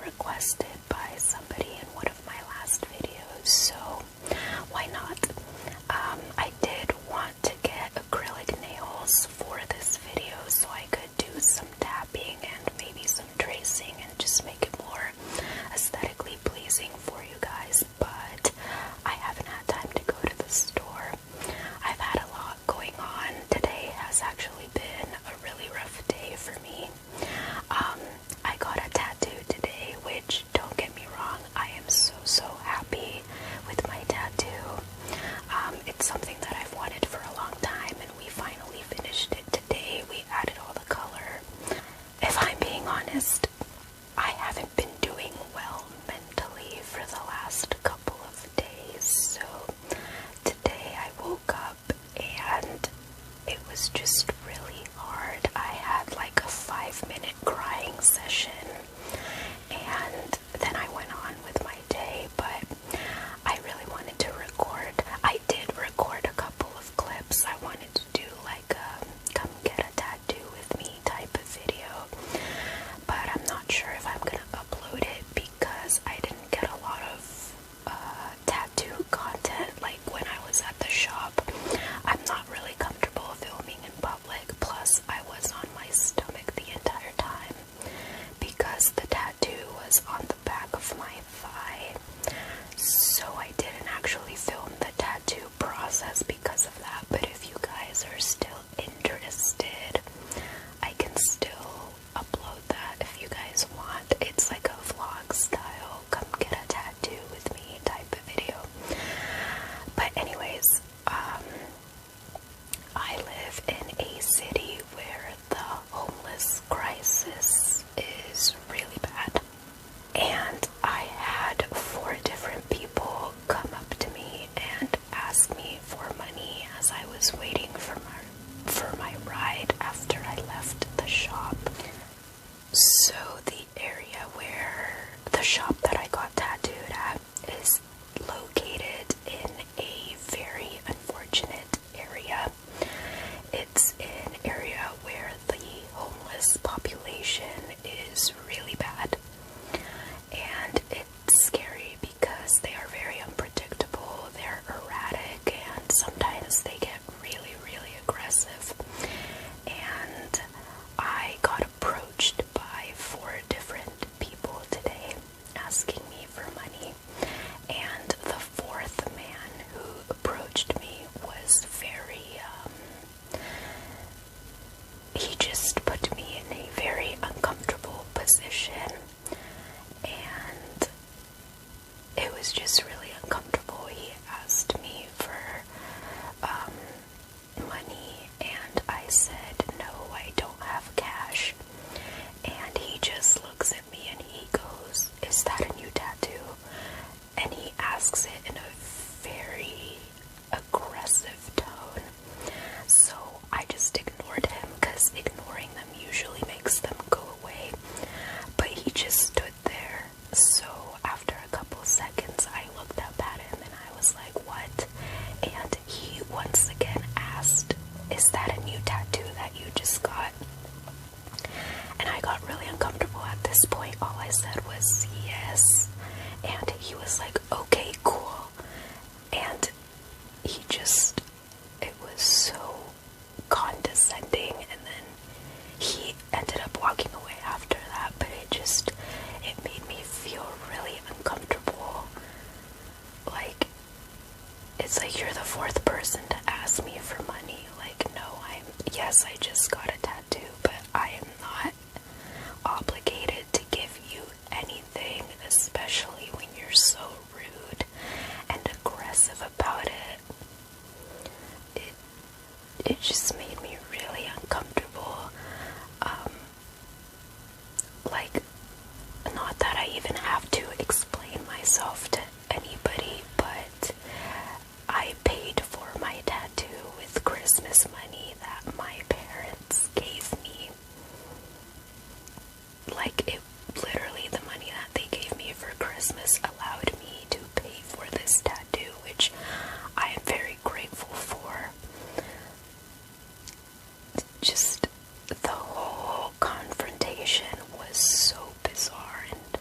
requested by somebody in one of my last videos, so why not? I did want to get acrylic nails for this video so I could do some tapping and maybe some tracing and just make it more aesthetically pleasing for you guys, but I haven't had time to go to the store. I've had a lot going on. Today has actually been a really rough day for me. I got a tattoo today, which, don't get me wrong, I am so happy with my tattoo. It's something that I've wanted for a long time, and we finally finished it today. We added all the color. If I'm being honest, I haven't been doing well mentally for the last couple of days, so today I woke up and it was just really hard. I had like a 5-minute crying session, and then I went on with my day, but I really wanted to record. I did record a couple of clips. I wanted to do like a come get a tattoo with me type of video, but I'm not sure if I'm gonna upload it because I didn't get a lot of tattoo content like when I was at the shop. I'm not really comfortable filming in public, plus I was on my stomach the entire time because the tattoo was on the back of my thigh, so I didn't actually film the tattoo process because of that. But if you guys are still interested, I can still upload that if you guys want. It's like a vlog style, come get a tattoo with me type of video. But anyways, I live in a city where the homeless crisis is really bad. And I had 4 different people come up to me and ask me for money as I was waiting for my ride after I left the shop. So the area where the shop that I got tattooed at is located in a very unfortunate area. It's an area where the homeless population is really bad, and it's scary because they are very unpredictable, they're erratic, and sometimes they get really aggressive. And I got approached by 4 different people today asking me for money, and the 4th man who approached me was very he just put me in a very uncomfortable position, and it was just really uncomfortable. He asked me for money, and I said, no, I don't have cash. And he just looks at me and he goes, is that a new tattoo? And he asks it in a very aggressive tone. So I just ignored him because ignoring them usually makes them go away. But he just stood there. So after a couple seconds, I looked up at him and I was like, what? And he once again asked, is that a new tattoo that you just got? And I got really uncomfortable at this point. All I said was yes. And he was like, okay, cool. And he just, it was so condescending, and then he ended up walking away after that. But it made me feel really uncomfortable. Like, it's like you're the 4th person to ask me for money. Like, no, yes, I just got a tattoo, but I am not obligated to give you anything, especially when you're so rude and aggressive about it. It just made me really uncomfortable. Like, not that I even have to explain myself to anybody, but I paid for my tattoo with Christmas money that my parents gave me. Like, it literally, the money that they gave me for Christmas allowed me to pay for this tattoo, which I am very grateful for. The whole confrontation was so bizarre, and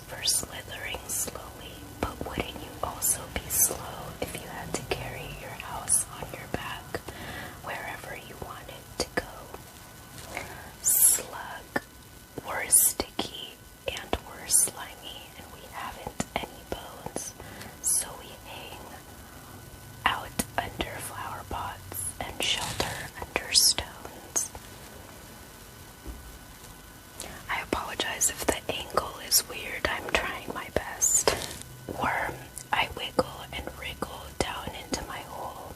for slithering slowly, but wouldn't you also be slow if you had to carry your house on your back wherever you wanted to go? Slug, we're sticky and we're slimy, and we haven't any bones, so we hang out under flower pots and shelter under stones. I apologize if the angle is weird. I'm trying my best. Worm, I wiggle and wriggle down into my hole,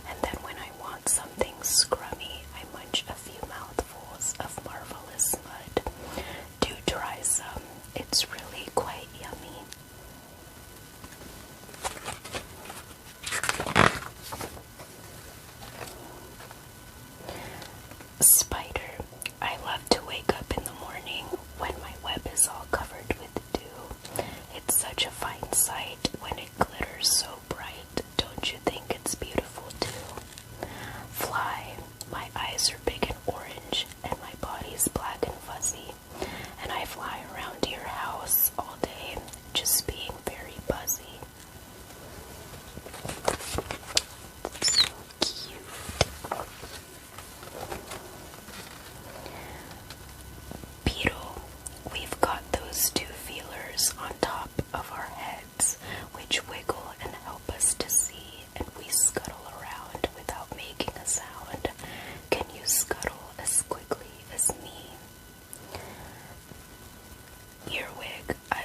and then when I want something scrummy, I munch a few mouthfuls of marvelous mud. Do try some. It's really quite yummy. Spider, I love to wake up in the morning when my web is all covered with dew. It's such a fine sight when it glitters so bright. Don't you think it's beautiful too? Fly, my eyes are big and orange, and my body's black and fuzzy, and I fly around your house all day, just being very buzzy. So cute. Beetle, we've got those two feelers on top of our heads, which wiggle and help us to see, and we scuttle around without making a sound. Can you scuttle as quickly as me? Earwig, I